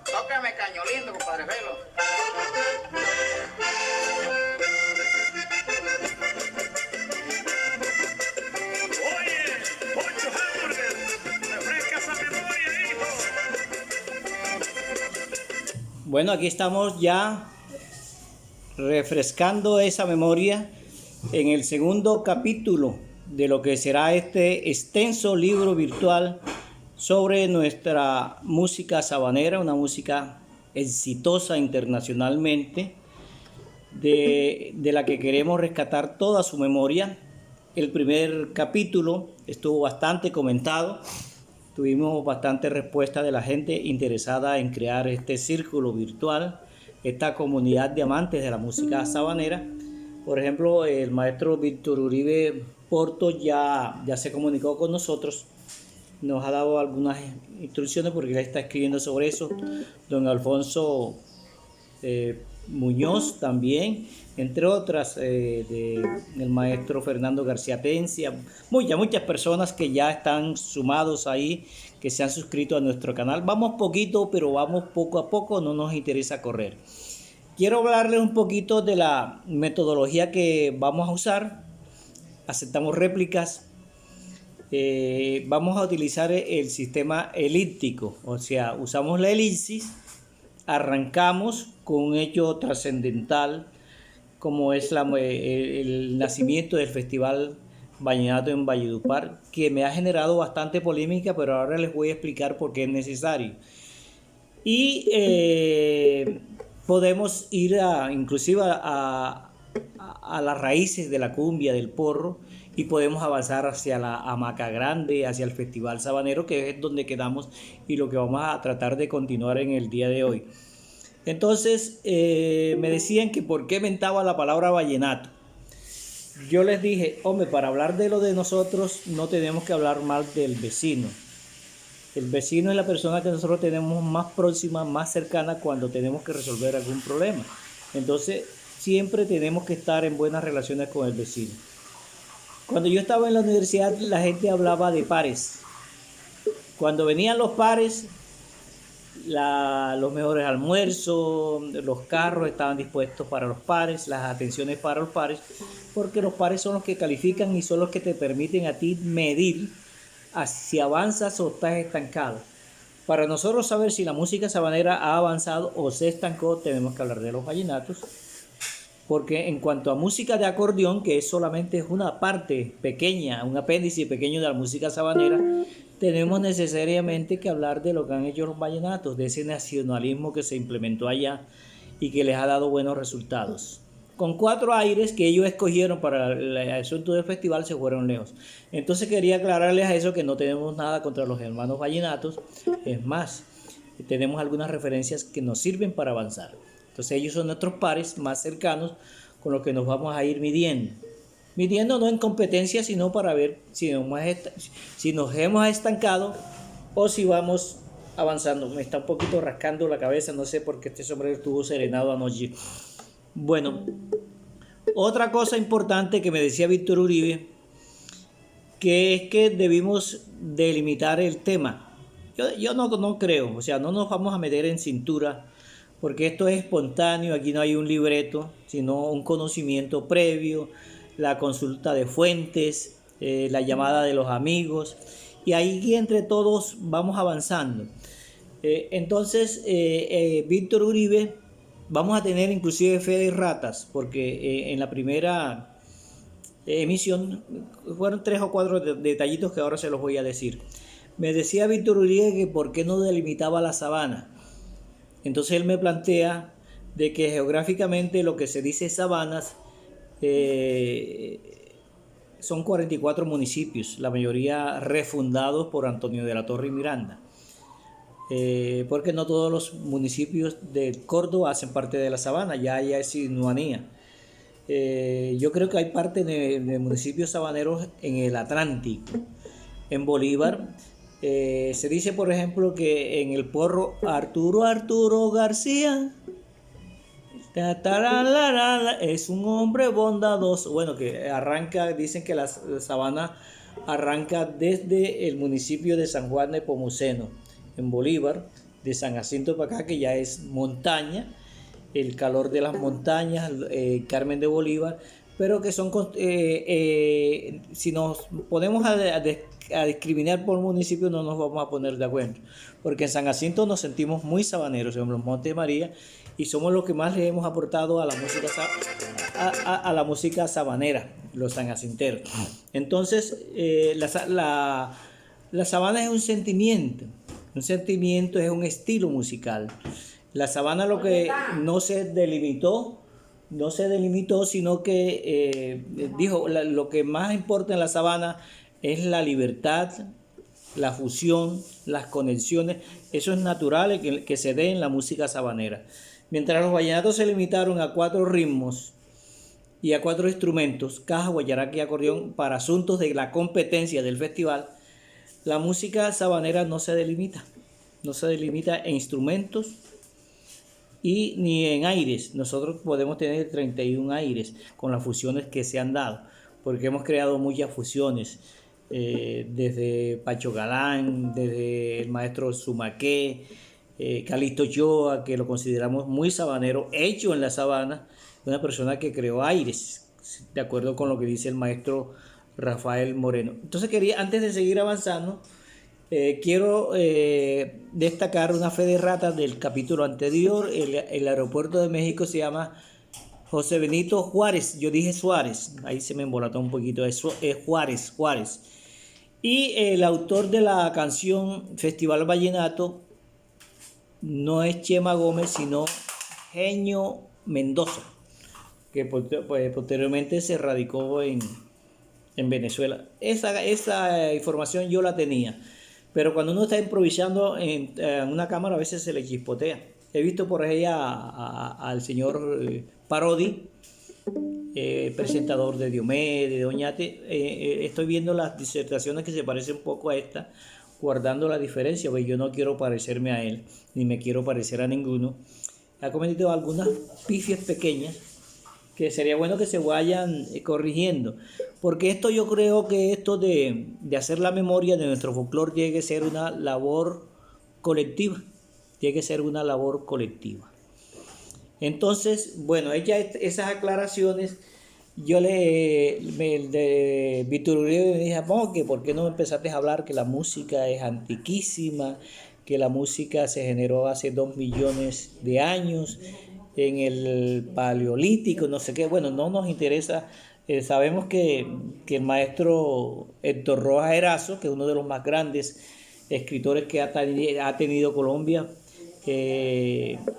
Tócame caño lindo, compadre Felo. Oye, Poncho Hamburger, refresca esa memoria, hijo. Bueno, aquí estamos ya refrescando esa memoria en el segundo capítulo de lo que será este extenso libro virtual sobre nuestra música sabanera, una música exitosa internacionalmente, de la que queremos rescatar toda su memoria. El primer capítulo estuvo bastante comentado, tuvimos bastante respuesta de la gente interesada en crear este círculo virtual, esta comunidad de amantes de la música sabanera. Por ejemplo, el maestro Víctor Uribe Porto ya se comunicó con nosotros, nos ha dado algunas instrucciones porque él está escribiendo sobre eso. Don Alfonso Muñoz también, entre otras, del maestro Fernando García Tencia, muchas personas que ya están sumados ahí, que se han suscrito a nuestro canal. Vamos poquito, pero vamos poco a poco, no nos interesa correr. Quiero hablarles un poquito de la metodología que vamos a usar. Aceptamos réplicas. Vamos a utilizar el sistema elíptico, o sea, usamos la elipsis, arrancamos con un hecho trascendental como es el nacimiento del Festival Vallenato en Valledupar, que me ha generado bastante polémica, pero ahora les voy a explicar por qué es necesario. Y podemos ir inclusive a las raíces de la cumbia, del porro, y podemos avanzar hacia la hamaca grande, hacia el Festival Sabanero, que es donde quedamos y lo que vamos a tratar de continuar en el día de hoy. Entonces me decían que por qué mentaba la palabra vallenato. Yo les dije, hombre, para hablar de lo de nosotros no tenemos que hablar mal del vecino. El vecino es la persona que nosotros tenemos más próxima, más cercana cuando tenemos que resolver algún problema. Entonces siempre tenemos que estar en buenas relaciones con el vecino. Cuando yo estaba en la universidad, la gente hablaba de pares. Cuando venían los pares, los mejores almuerzos, los carros estaban dispuestos para los pares, las atenciones para los pares, porque los pares son los que califican y son los que te permiten a ti medir si avanzas o estás estancado. Para nosotros saber si la música sabanera ha avanzado o se estancó, tenemos que hablar de los vallenatos. Porque en cuanto a música de acordeón, que solamente es una parte pequeña, un apéndice pequeño de la música sabanera, tenemos necesariamente que hablar de lo que han hecho los vallenatos, de ese nacionalismo que se implementó allá y que les ha dado buenos resultados. Con 4 aires que ellos escogieron para el asunto del festival se fueron lejos. Entonces quería aclararles a eso que no tenemos nada contra los hermanos vallenatos, es más, tenemos algunas referencias que nos sirven para avanzar. Entonces ellos son nuestros pares más cercanos con los que nos vamos a ir midiendo. Midiendo no en competencia, sino para ver si nos hemos estancado o si vamos avanzando. Me está un poquito rascando la cabeza, no sé por qué este sombrero estuvo serenado anoche. Bueno, otra cosa importante que me decía Víctor Uribe, que es que debimos delimitar el tema. Yo no creo, o sea, no nos vamos a meter en cintura, porque esto es espontáneo, aquí no hay un libreto, sino un conocimiento previo, la consulta de fuentes, la llamada de los amigos, y ahí entre todos vamos avanzando. Entonces, Víctor Uribe, vamos a tener inclusive fe de ratas, porque en la primera emisión fueron 3 o 4 detallitos que ahora se los voy a decir. Me decía Víctor Uribe que por qué no delimitaba la sabana. Entonces él me plantea de que geográficamente lo que se dice sabanas son 44 municipios, la mayoría refundados por Antonio de la Torre y Miranda, porque no todos los municipios de Córdoba hacen parte de la sabana, ya es sinuanía. Yo creo que hay parte de municipios sabaneros en el Atlántico. En Bolívar se dice, por ejemplo, que en el porro Arturo García es un hombre bondadoso. Bueno, que arranca, dicen que la sabana arranca desde el municipio de San Juan de Pomuceno, en Bolívar, de San Jacinto para acá, que ya es montaña, el calor de las montañas, Carmen de Bolívar, pero que son, si nos ponemos a discriminar por municipio, no nos vamos a poner de acuerdo, porque en San Jacinto nos sentimos muy sabaneros, en los Montes de María, y somos los que más le hemos aportado a la música, a la música sabanera, los sanjacinteros. Entonces, la sabana es un sentimiento, es un estilo musical. La sabana lo que no se delimitó, sino que dijo, lo que más importa en la sabana es la libertad, la fusión, las conexiones. Eso es natural que se dé en la música sabanera. Mientras los vallenatos se limitaron a 4 ritmos y a 4 instrumentos, caja, guayaraca y acordeón, para asuntos de la competencia del festival, la música sabanera no se delimita en instrumentos y ni en aires. Nosotros podemos tener 31 aires con las fusiones que se han dado, porque hemos creado muchas fusiones, desde Pacho Galán, desde el maestro Sumaqué, Calixto Ochoa, que lo consideramos muy sabanero, hecho en la sabana, una persona que creó aires, de acuerdo con lo que dice el maestro Rafael Moreno. Entonces antes de seguir avanzando, quiero destacar una fe de ratas del capítulo anterior. El aeropuerto de México se llama José Benito Juárez. Yo dije Suárez, ahí se me embolató un poquito, es Juárez. Y el autor de la canción Festival Vallenato no es Chema Gómez, sino Genio Mendoza, que posteriormente se radicó en Venezuela. Esa información yo la tenía, pero cuando uno está improvisando en una cámara a veces se le chispotea. He visto por ahí al señor Parodi, presentador de Diomedes, de Oñate. Estoy viendo las disertaciones que se parecen un poco a esta, guardando la diferencia, porque yo no quiero parecerme a él, ni me quiero parecer a ninguno. Ha cometido algunas pifias pequeñas que sería bueno que se vayan corrigiendo, porque yo creo que esto de hacer la memoria de nuestro folclore tiene que ser una labor colectiva, Entonces, bueno, hechas esas aclaraciones, yo de Víctor Uribe me dije, que ¿por qué no empezaste a hablar que la música es antiquísima, que la música se generó hace 2 millones de años, en el Paleolítico, no sé qué? Bueno, no nos interesa. Sabemos que el maestro Héctor Rojas Erazo, que es uno de los más grandes escritores que ha tenido Colombia,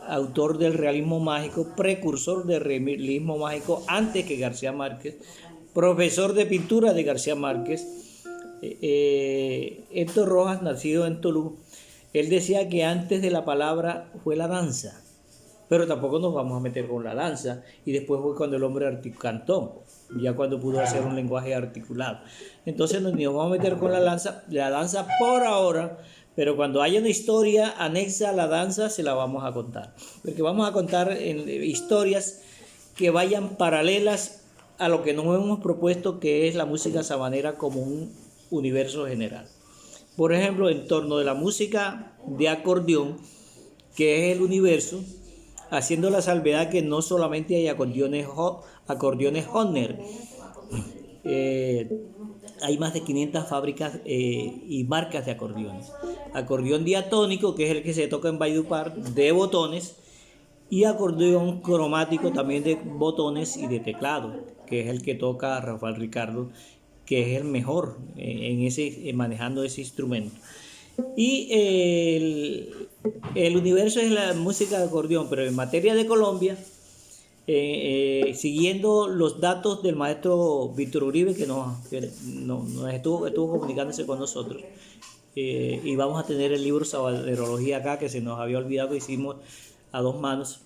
autor del realismo mágico, precursor del realismo mágico antes que García Márquez, profesor de pintura de García Márquez, Héctor Rojas, nacido en Tolú, él decía que antes de la palabra fue la danza, pero tampoco nos vamos a meter con la danza, y después fue cuando el hombre cantó, ya cuando pudo hacer un lenguaje articulado. Entonces nos vamos a meter con la danza por ahora, pero cuando haya una historia anexa a la danza se la vamos a contar, porque vamos a contar historias que vayan paralelas a lo que nos hemos propuesto, que es la música sabanera como un universo general. Por ejemplo, en torno de la música de acordeón, que es el universo, haciendo la salvedad que no solamente hay acordeones Horner, hay más de 500 fábricas y marcas de acordeones. Acordeón diatónico, que es el que se toca en Valledupar, de botones, y acordeón cromático también de botones y de teclado, que es el que toca Rafael Ricardo, que es el mejor manejando ese instrumento. Y el universo es la música de acordeón, pero en materia de Colombia, siguiendo los datos del maestro Víctor Uribe, que nos estuvo comunicándose con nosotros, y vamos a tener el libro Sabanerología acá, que se nos había olvidado, que hicimos a 2 manos.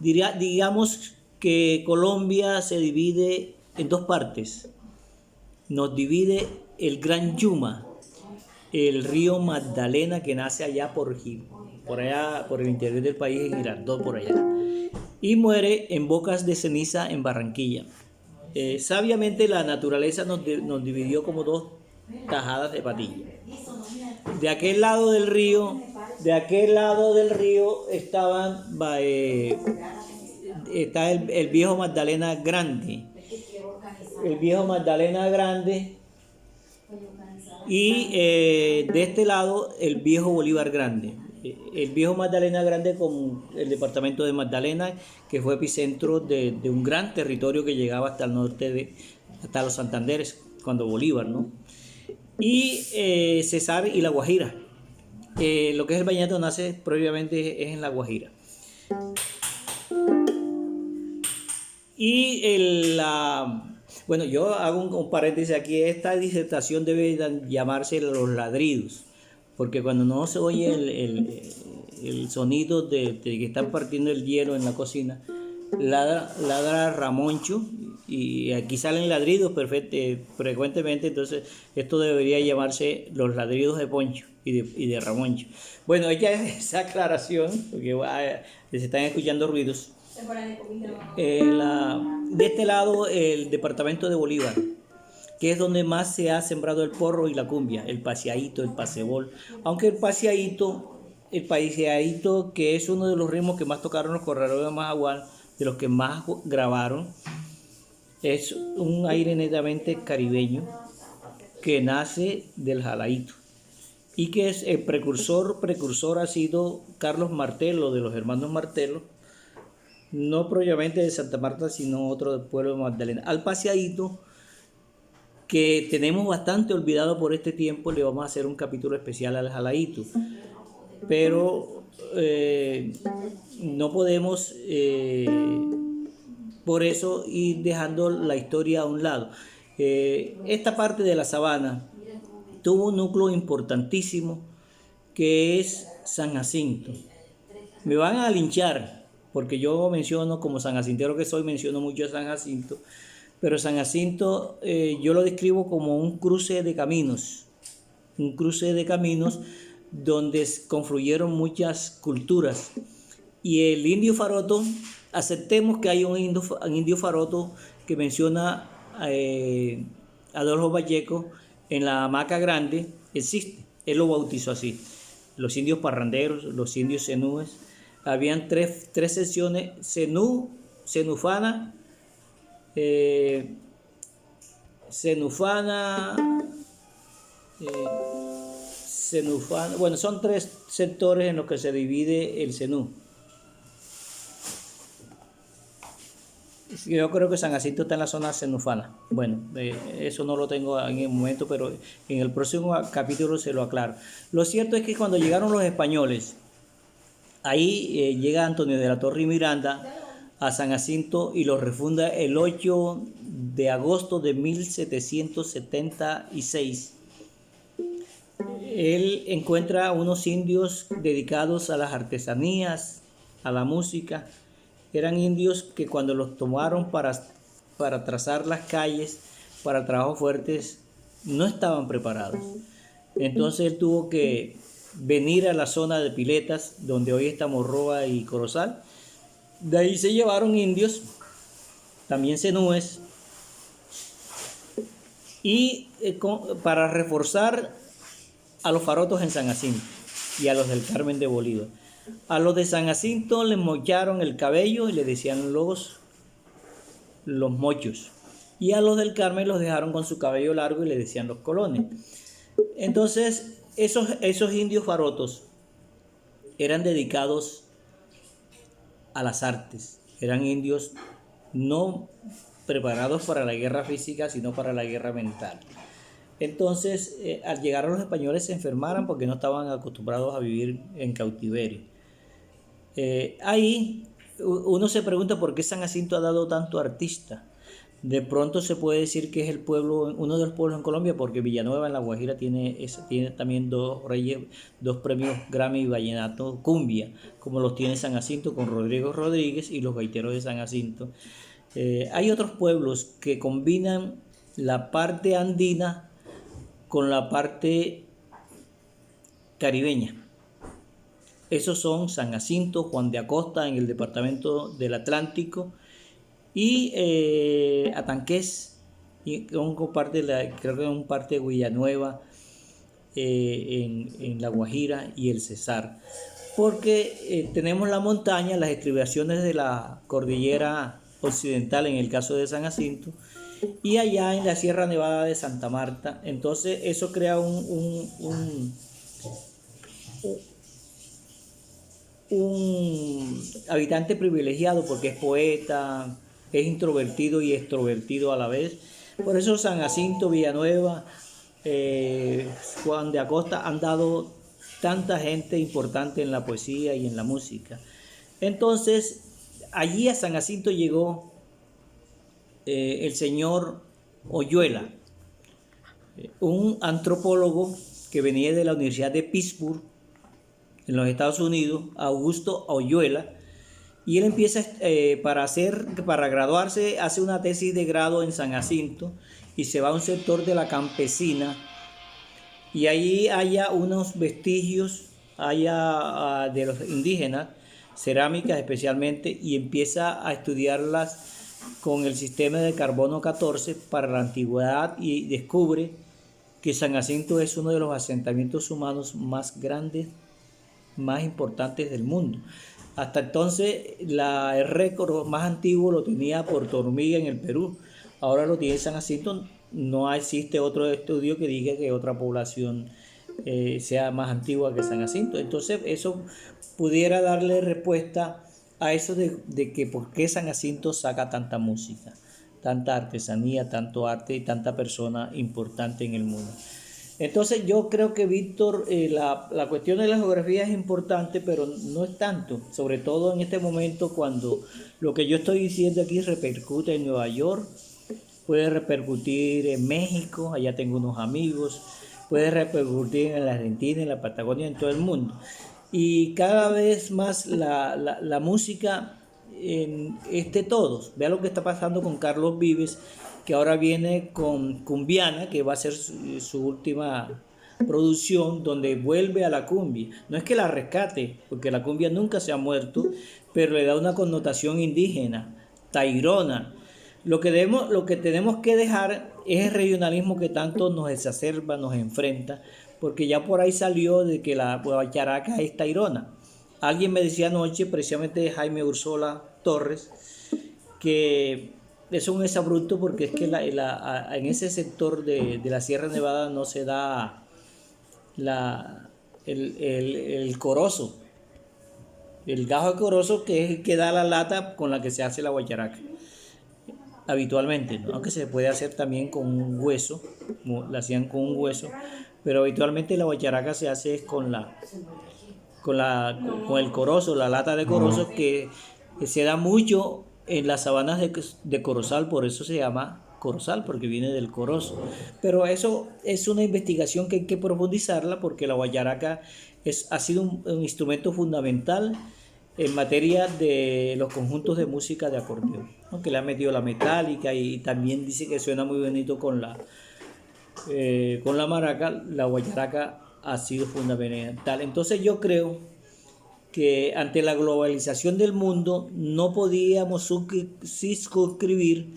Digamos que Colombia se divide en 2 partes. Nos divide el Gran Yuma, el río Magdalena, que nace allá por el interior del país, en Girardot, por allá, y muere en Bocas de Ceniza, en Barranquilla. Sabiamente la naturaleza nos dividió como 2 tajadas de patilla. De aquel lado del río De aquel lado del río está el viejo Magdalena Grande. El viejo Magdalena Grande. Y de este lado el viejo Bolívar Grande. El viejo Magdalena Grande con el departamento de Magdalena, que fue epicentro de un gran territorio que llegaba hasta el norte, hasta los Santanderes, cuando Bolívar, ¿no? Y Cesar y La Guajira. Lo que es el vallenato nace previamente es en La Guajira. Y bueno, yo hago un paréntesis aquí. Esta disertación debe llamarse Los Ladridos, porque cuando no se oye el sonido de que están partiendo el hielo en la cocina, ladra Ramoncho, y aquí salen ladridos frecuentemente. Entonces esto debería llamarse Los Ladridos de Poncho y de Ramoncho. Bueno, hecha esa aclaración, porque se están escuchando ruidos. De este lado el departamento de Bolívar, que es donde más se ha sembrado el porro y la cumbia, el paseadito, el pasebol. Aunque el paseadito, que es uno de los ritmos que más tocaron los corredores de Majagual, de los que más grabaron, es un aire netamente caribeño que nace del jalaíto, y que es el precursor ha sido Carlos Martelo, de los hermanos Martelo, no propiamente de Santa Marta, sino otro del pueblo de Magdalena. Al paseadito, que tenemos bastante olvidado por este tiempo, le vamos a hacer un capítulo especial al jalaíto, pero no podemos por eso ir dejando la historia a un lado. Esta parte de la sabana tuvo un núcleo importantísimo, que es San Jacinto. Me van a linchar porque yo menciono, como sanjacintero que soy, menciono mucho a San Jacinto, pero San Jacinto yo lo describo como un cruce de caminos donde confluyeron muchas culturas. Y el indio Faroto, aceptemos que hay un indio Faroto que menciona Adolfo Pacheco en la Hamaca Grande, existe, él lo bautizó así. Los indios parranderos, los indios zenúes, habían tres secciones: zenú, zenufana, bueno, son tres sectores en los que se divide el zenú. Yo creo que San Jacinto está en la zona zenufana. Bueno, eso no lo tengo en el momento, pero en el próximo capítulo se lo aclaro. Lo cierto es que cuando llegaron los españoles, ahí llega Antonio de la Torre y Miranda a San Jacinto y lo refunda el 8 de agosto de 1776. Él encuentra a unos indios dedicados a las artesanías, a la música. Eran indios que cuando los tomaron para trazar las calles, para trabajos fuertes, no estaban preparados. Entonces él tuvo que venir a la zona de Piletas, donde hoy está Morroa y Corozal. De ahí se llevaron indios, también zenúes, y para reforzar a los farotos en San Jacinto y a los del Carmen de Bolívar. A los de San Jacinto les mocharon el cabello y le decían los mochos, y a los del Carmen los dejaron con su cabello largo y le decían los colones. Entonces esos indios farotos eran dedicados a las artes, eran indios no preparados para la guerra física, sino para la guerra mental. Entonces, al llegar a los españoles se enfermaron porque no estaban acostumbrados a vivir en cautiverio. Ahí uno se pregunta por qué San Jacinto ha dado tanto artista. De pronto se puede decir que es uno de los pueblos en Colombia, porque Villanueva en La Guajira tiene también dos premios Grammy Vallenato Cumbia, como los tiene San Jacinto con Rodrigo Rodríguez y los gaiteros de San Jacinto. Hay otros pueblos que combinan la parte andina con la parte caribeña. Esos son San Jacinto, Juan de Acosta en el departamento del Atlántico, y Atanqués, y creo que es un parte de Villanueva. en La Guajira y el Cesar, porque tenemos la montaña, las estribaciones de la cordillera occidental en el caso de San Jacinto, y allá en la Sierra Nevada de Santa Marta. Entonces eso crea un habitante privilegiado porque es poeta, es introvertido y extrovertido a la vez. Por eso San Jacinto, Villanueva, Juan de Acosta han dado tanta gente importante en la poesía y en la música. Entonces, allí a San Jacinto llegó el señor Oyuela, un antropólogo que venía de la Universidad de Pittsburgh, en los Estados Unidos, Augusto Oyuela, y él empieza para graduarse, hace una tesis de grado en San Jacinto y se va a un sector de la campesina, y ahí haya unos vestigios de los indígenas, cerámicas especialmente, y empieza a estudiarlas con el sistema de carbono 14 para la antigüedad, y descubre que San Jacinto es uno de los asentamientos humanos más grandes, más importantes del mundo. Hasta entonces el récord más antiguo lo tenía Puerto Hormiga en el Perú, ahora lo tiene San Jacinto. No existe otro estudio que diga que otra población sea más antigua que San Jacinto. Entonces eso pudiera darle respuesta a eso de que por qué San Jacinto saca tanta música, tanta artesanía, tanto arte y tanta persona importante en el mundo. Entonces yo creo que Víctor, la cuestión de la geografía es importante, pero no es tanto, sobre todo en este momento cuando lo que yo estoy diciendo aquí repercute en Nueva York, puede repercutir en México, allá tengo unos amigos, puede repercutir en la Argentina, en la Patagonia, en todo el mundo. Y cada vez más la música todos. Vea lo que está pasando con Carlos Vives, que ahora viene con Cumbiana, que va a ser su última producción, donde vuelve a la cumbia. No es que la rescate, porque la cumbia nunca se ha muerto, pero le da una connotación indígena, tairona. Lo que tenemos que dejar es el regionalismo que tanto nos exacerba, nos enfrenta, porque ya por ahí salió de que la guacharaca es tairona. Alguien me decía anoche, precisamente Jaime Ursola Torres, que eso es un exabrupto porque es que en ese sector de la Sierra Nevada no se da el corozo, el gajo corozo, que es el que da la lata con la que se hace la guacharaca habitualmente, ¿no? Aunque se puede hacer también con un hueso, la hacían con un hueso, pero habitualmente la guacharaca se hace con el corozo, la lata de corozo, que se da mucho en las sabanas de Corozal, por eso se llama Corozal, porque viene del corozo. Pero eso es una investigación que hay que profundizarla, porque la guacharaca ha sido un instrumento fundamental en materia de los conjuntos de música de acordeón, ¿no? Que le ha metido la metálica, y también dice que suena muy bonito con la maraca. La guacharaca ha sido fundamental. Entonces yo creo que ante la globalización del mundo no podíamos circunscribir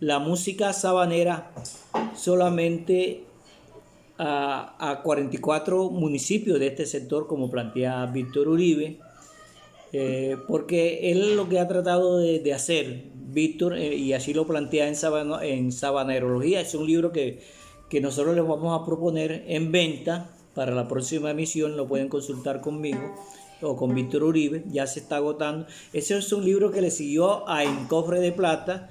la música sabanera solamente a 44 municipios de este sector, como plantea Víctor Uribe, porque él lo que ha tratado de hacer, Víctor, y así lo plantea en Sabanerología, es un libro que nosotros les vamos a proponer en venta para la próxima emisión. Lo pueden consultar conmigo o con Víctor Uribe, ya se está agotando. Ese es un libro que le siguió a En Cofre de Plata,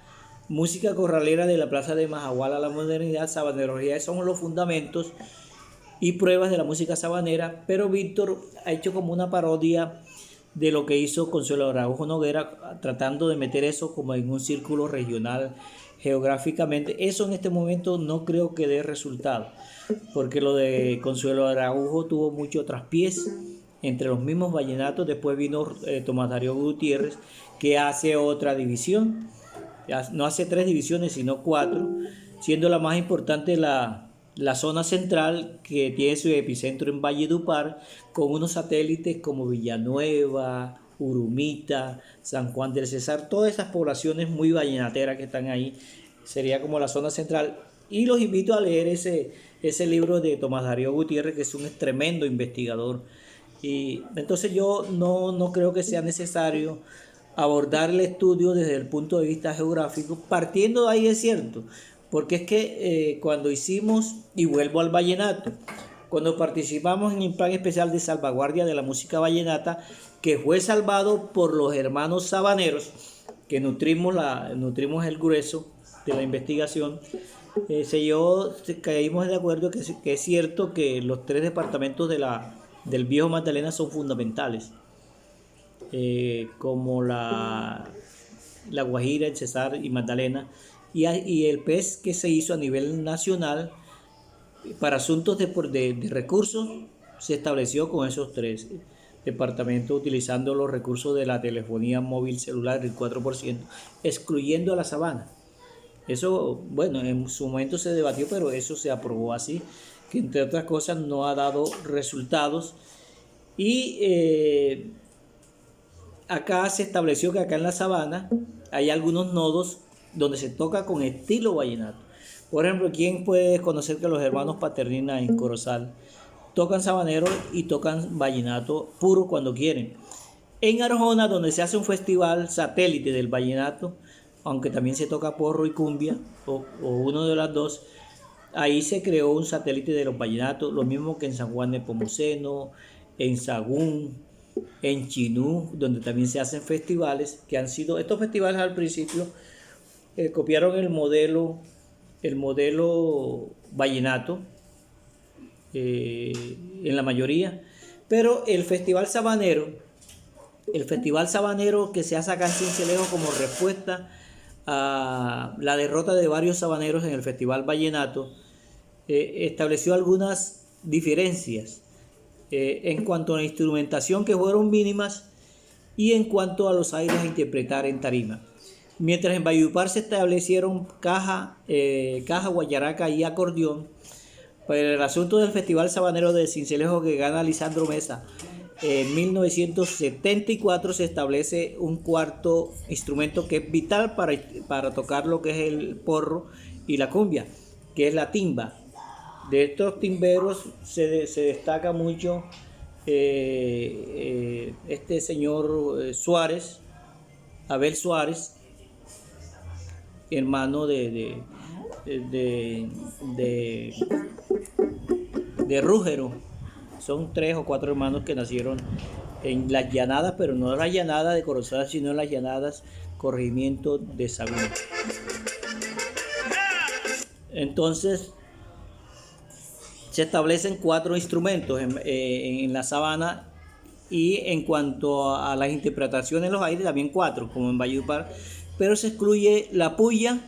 Música Corralera de la Plaza de Majagual a la Modernidad, Sabanerología. Esos son los fundamentos y pruebas de la música sabanera, pero Víctor ha hecho como una parodia de lo que hizo Consuelo Araujo Noguera, tratando de meter eso como en un círculo regional geográficamente. Eso en este momento no creo que dé resultado, porque lo de Consuelo Araujo tuvo mucho traspiés entre los mismos vallenatos. Después vino Tomás Darío Gutiérrez, que hace otra división, no hace 3 divisiones sino 4, siendo la más importante la zona central, que tiene su epicentro en Valledupar, con unos satélites como Villanueva, Urumita, San Juan del Cesar, todas esas poblaciones muy vallenateras que están ahí, sería como la zona central. Y los invito a leer ese libro de Tomás Darío Gutiérrez, que es un tremendo investigador. Y entonces yo no creo que sea necesario abordar el estudio desde el punto de vista geográfico, partiendo de ahí es cierto, porque es que cuando hicimos, y vuelvo al vallenato, cuando participamos en el plan especial de salvaguardia de la música vallenata, que fue salvado por los hermanos sabaneros, que nutrimos el grueso de la investigación, caímos de acuerdo que es cierto que los 3 departamentos del Viejo Magdalena son fundamentales, como la Guajira, el Cesar y Magdalena, y el PES que se hizo a nivel nacional para asuntos de recursos se estableció con esos 3 departamentos, utilizando los recursos de la telefonía móvil celular, el 4%, excluyendo a la sabana. Eso, bueno, en su momento se debatió, pero eso se aprobó así, que entre otras cosas no ha dado resultados. Y acá se estableció que acá en la sabana hay algunos nodos donde se toca con estilo vallenato. Por ejemplo, ¿quién puede conocer que los hermanos Paternina en Corozal tocan sabanero y tocan vallenato puro cuando quieren? En Arjona, donde se hace un festival satélite del vallenato, aunque también se toca porro y cumbia, o uno de las dos, ahí se creó un satélite de los vallenatos, lo mismo que en San Juan de Nepomuceno, en Sagún, en Chinú, donde también se hacen festivales, que han sido, estos festivales al principio copiaron el modelo vallenato en la mayoría, pero el festival sabanero que se hace acá en Sincelejo como respuesta a la derrota de varios sabaneros en el festival vallenato, estableció algunas diferencias en cuanto a la instrumentación, que fueron mínimas, y en cuanto a los aires a interpretar en tarima. Mientras en Valledupar se establecieron caja, guayaraca y acordeón, para el asunto del Festival Sabanero de Sincelejo que gana Lisandro Mesa en 1974 se establece un cuarto instrumento que es vital para tocar lo que es el porro y la cumbia, que es la timba. De estos timberos se destaca mucho este señor Suárez, Abel Suárez, hermano de Rúgero. Son 3 o 4 hermanos que nacieron en las llanadas, pero no en las llanadas de Corozal, sino en las llanadas corregimiento de Sagún. Entonces se establecen 4 instrumentos en la sabana, y en cuanto a las interpretaciones en los aires también 4, como en Valledupar, pero se excluye la puya,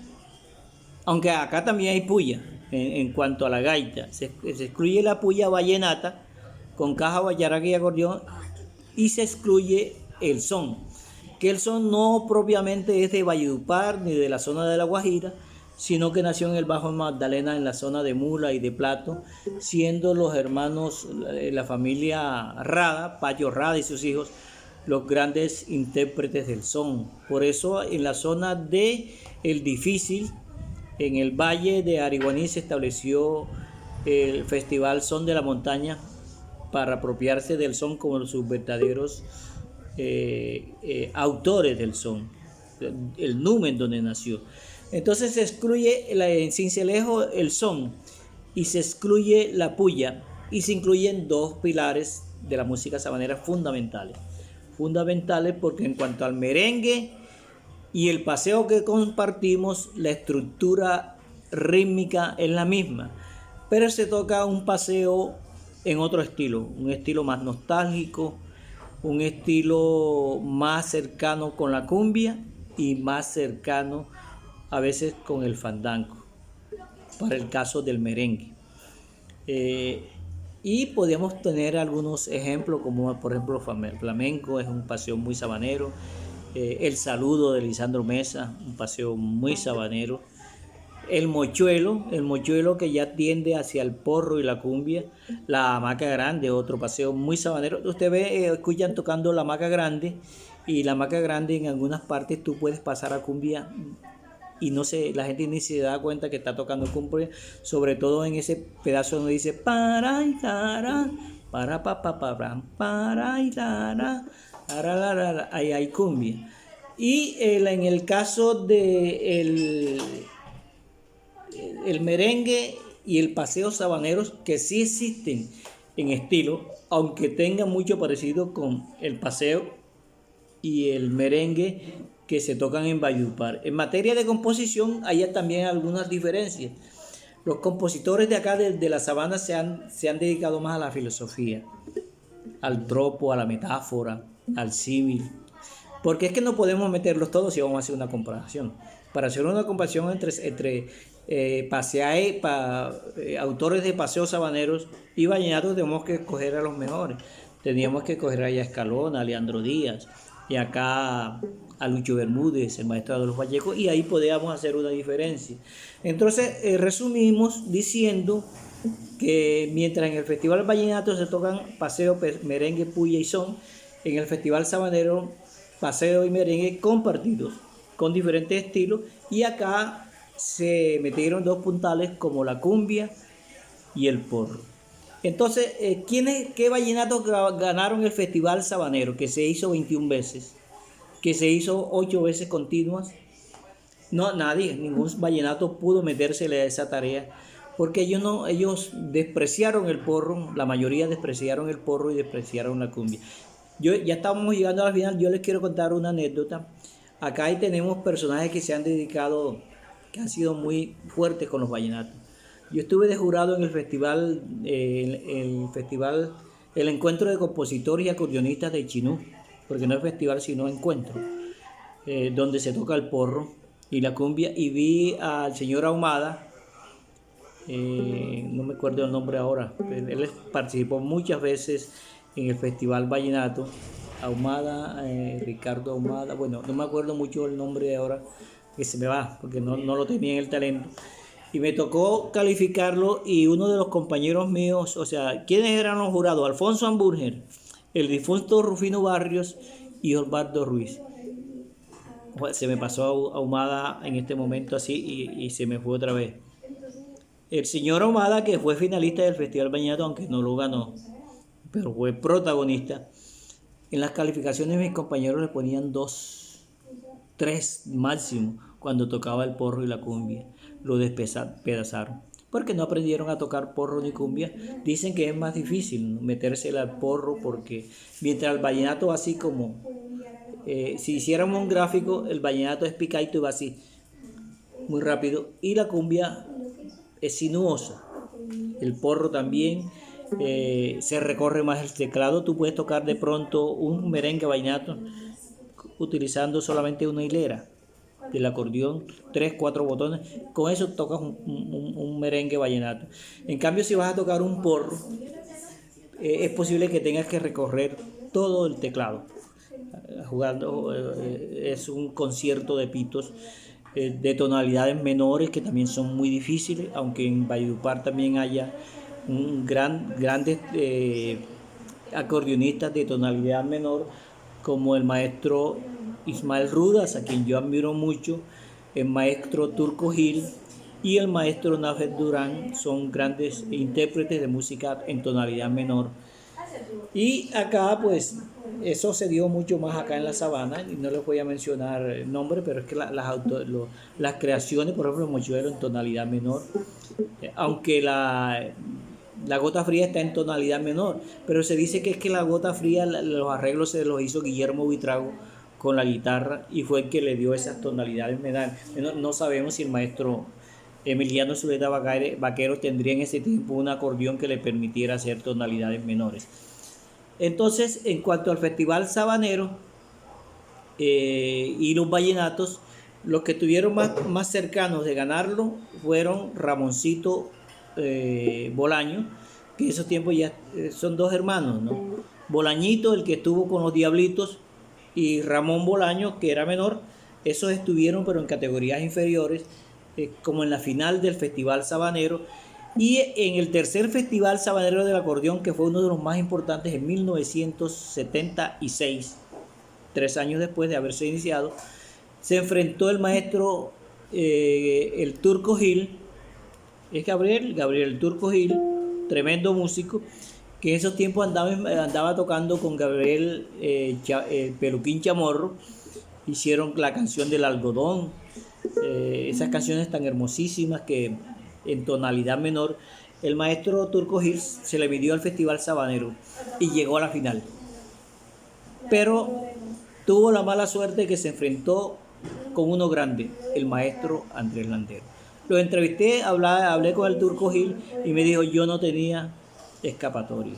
aunque acá también hay puya. En cuanto a la gaita, se excluye la puya vallenata con caja, guayaraca y acordeón, y se excluye el son, que el son no propiamente es de Valledupar ni de la zona de La Guajira, sino que nació en el Bajo Magdalena, en la zona de Mula y de Plato, siendo los hermanos, la familia Rada, Payo Rada y sus hijos, los grandes intérpretes del son. Por eso en la zona de El Difícil, en el Valle de Ariguaní, se estableció el Festival Son de la Montaña, para apropiarse del son como sus verdaderos autores del son, el numen donde nació. Entonces se excluye en Sincelejo el son y se excluye la puya, y se incluyen 2 pilares de la música sabanera fundamentales porque en cuanto al merengue y el paseo que compartimos, la estructura rítmica es la misma, pero se toca un paseo en otro estilo, un estilo más nostálgico, un estilo más cercano con la cumbia y más cercano a veces con el fandango, para el caso del merengue. Y podemos tener algunos ejemplos, como por ejemplo flamenco, es un paseo muy sabanero, el saludo de Lisandro Mesa, un paseo muy sabanero, el mochuelo que ya tiende hacia el porro y la cumbia, la hamaca grande, otro paseo muy sabanero. Usted ve, escuchan tocando la hamaca grande, y la hamaca grande en algunas partes tú puedes pasar a cumbia y no se, la gente ni se da cuenta que está tocando cumbia, sobre todo en ese pedazo donde dice para y para para y ahí hay cumbia. Y en el caso de el merengue y el paseo sabaneros, que sí existen en estilo, aunque tengan mucho parecido con el paseo y el merengue que se tocan en Valledupar. En materia de composición hay también algunas diferencias. Los compositores de acá de la sabana se han dedicado más a la filosofía, al tropo, a la metáfora, al símil, porque es que no podemos meterlos todos si vamos a hacer una comparación. Para hacer una comparación entre autores de paseos sabaneros y vallenatos, tenemos que escoger a los mejores. Teníamos que escoger a Escalona, a Leandro Díaz, y acá a Lucho Bermúdez, el maestro de los Vallecos, y ahí podíamos hacer una diferencia. Entonces, resumimos diciendo que mientras en el Festival Vallenato se tocan paseo, merengue, puya y son, en el Festival Sabanero, paseo y merengue compartidos, con diferentes estilos, y acá se metieron dos puntales como la cumbia y el porro. Entonces, ¿qué vallenatos ganaron el Festival Sabanero? Que se hizo 21 veces, que se hizo 8 veces continuas. No, nadie, ningún vallenato pudo metérsele a esa tarea, porque ellos despreciaron el porro, la mayoría despreciaron el porro y despreciaron la cumbia. Ya estamos llegando al final, yo les quiero contar una anécdota. Acá ahí tenemos personajes que se han dedicado, que han sido muy fuertes con los vallenatos. Yo estuve de jurado en el festival, el encuentro de compositores y acordeonistas de Chinú, porque no es festival sino encuentro, donde se toca el porro y la cumbia, y vi al señor Ahumada, no me acuerdo el nombre ahora, él participó muchas veces en el festival vallenato, Ahumada, Ricardo Ahumada, bueno, no me acuerdo mucho el nombre ahora, que se me va, porque no lo tenía en el talento. Y me tocó calificarlo, y uno de los compañeros míos, o sea, ¿quiénes eran los jurados? Alfonso Hamburger, el difunto Rufino Barrios y Osvaldo Ruiz. Pues se me pasó Ahumada en este momento así y se me fue otra vez. El señor Ahumada, que fue finalista del Festival Vallenato, aunque no lo ganó, pero fue protagonista. En las calificaciones mis compañeros le ponían 2, 3 máximo cuando tocaba el porro y la cumbia. Lo despedazaron, porque no aprendieron a tocar porro ni cumbia. Dicen que es más difícil metérsela al porro, porque mientras el vallenato así como, si hiciéramos un gráfico, el vallenato es picadito y va así, muy rápido, y la cumbia es sinuosa. El porro también se recorre más el teclado. Tú puedes tocar de pronto un merengue vallenato utilizando solamente una hilera del acordeón, 3, 4 botones, con eso tocas un merengue vallenato. En cambio, si vas a tocar un porro, es posible que tengas que recorrer todo el teclado. Jugando, es un concierto de pitos, de tonalidades menores, que también son muy difíciles, aunque en Valledupar también haya grandes acordeonistas de tonalidad menor, como el maestro Ismael Rudas, a quien yo admiro mucho, el maestro Turco Gil y el maestro Nafet Durán, son grandes intérpretes de música en tonalidad menor. Y acá pues eso se dio mucho más acá en la sabana, y no les voy a mencionar el nombre, pero es que las creaciones, por ejemplo, el mochuelo en tonalidad menor, aunque la gota fría está en tonalidad menor, pero se dice que es que la gota fría, los arreglos se los hizo Guillermo Buitrago con la guitarra, y fue el que le dio esas tonalidades menores. No sabemos si el maestro Emiliano Zuleta Vaquero tendría en ese tiempo un acordeón que le permitiera hacer tonalidades menores. Entonces, en cuanto al Festival Sabanero y los vallenatos, los que estuvieron más cercanos de ganarlo fueron Ramoncito Bolaño, que en esos tiempos ya son dos hermanos, ¿no? Bolañito, el que estuvo con los Diablitos, y Ramón Bolaño, que era menor. Esos estuvieron pero en categorías inferiores, como en la final del Festival Sabanero, y en el tercer Festival Sabanero del Acordeón, que fue uno de los más importantes en 1976, 3 años después de haberse iniciado, se enfrentó el maestro el Turco Gil, es Gabriel el Turco Gil, tremendo músico, que en esos tiempos andaba tocando con Gabriel Peluquín Chamorro. Hicieron la canción del algodón, esas canciones tan hermosísimas que en tonalidad menor. El maestro Turco Gil se le midió al Festival Sabanero y llegó a la final. Pero tuvo la mala suerte que se enfrentó con uno grande, el maestro Andrés Landero. Lo entrevisté, hablé con el Turco Gil y me dijo yo no tenía escapatoria.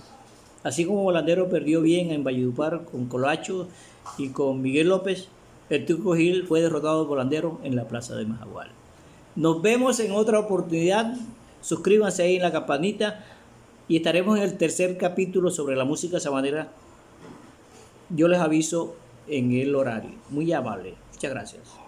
Así como Landero perdió bien en Valledupar con Colacho y con Miguel López, el Turco Gil fue derrotado por Landero en la plaza de Majagual. Nos vemos en otra oportunidad. Suscríbanse ahí en la campanita y estaremos en el tercer capítulo sobre la música sabanera. Yo les aviso en el horario. Muy amable. Muchas gracias.